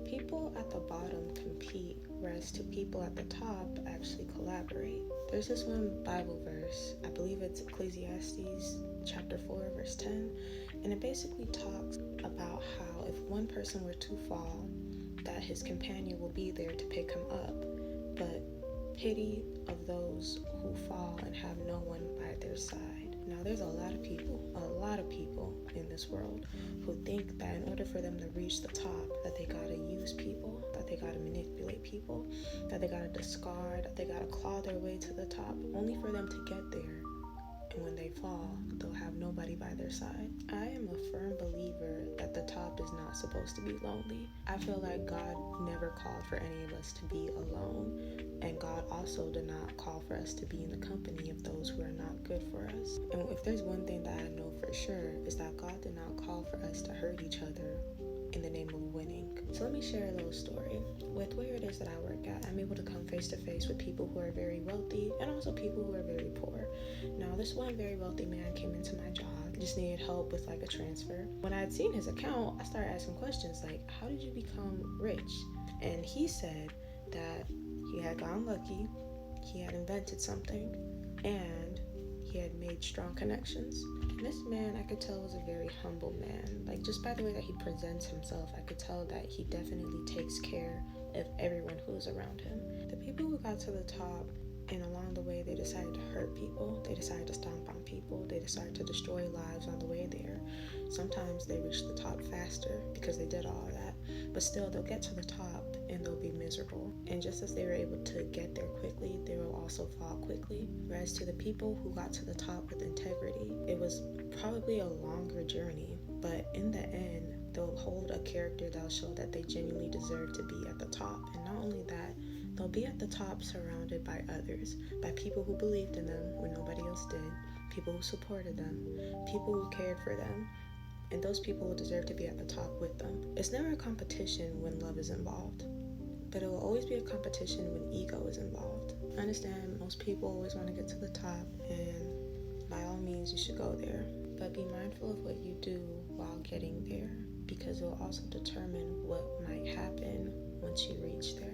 People at the bottom compete, whereas two people at the top actually collaborate. There's this one Bible verse, I believe it's Ecclesiastes chapter 4, verse 10, and it basically talks about how if one person were to fall, that his companion will be there to pick him up, but pity of those who fall and have no one by their side. Now, there's a lot of people in this world who think that in order for them to reach the top, that they gotta use people, that they gotta manipulate people, that they gotta discard, that they gotta claw their way to the top, only for them to get there. And when they fall, they'll have nobody by their side. I am a firm believer that the top is not supposed to be lonely. I feel like God never called for any of us to be alone, and God also did not call for us to be in the company of those who are not good for us. And if there's one thing that I know for sure, is that God did not call for us to hurt each other in the name of winning. So let me share a little story. With where it is that I work at, I'm able to come face to face with people who are very wealthy and also people who are very poor. Now, this one very wealthy man came into my job, just needed help with like a transfer. When I had seen his account, I started asking questions like, how did you become rich? And he said that he had gotten lucky, he had invented something, and he had made strong connections. And this man, I could tell, was a very humble man. Like, just by the way that he presents himself, I could tell that he definitely takes care of everyone who's around him. The people who got to the top, and along the way, they decided to hurt people, they decided to stomp on people, they decided to destroy lives on the way there. Sometimes they reach the top faster because they did all of that, but still they'll get to the top and they'll be miserable. And just as they were able to get there quickly, they will also fall quickly. Whereas to the people who got to the top with integrity, it was probably a longer journey, but in the end, they'll hold a character that'll show that they genuinely deserve to be at the top. And not only that, they'll be at the top surrounded by others, by people who believed in them when nobody else did, people who supported them, people who cared for them, and those people will deserve to be at the top with them. It's never a competition when love is involved, but it will always be a competition when ego is involved. I understand most people always want to get to the top, and by all means you should go there, but be mindful of what you do while getting there, because it will also determine what might happen once you reach there.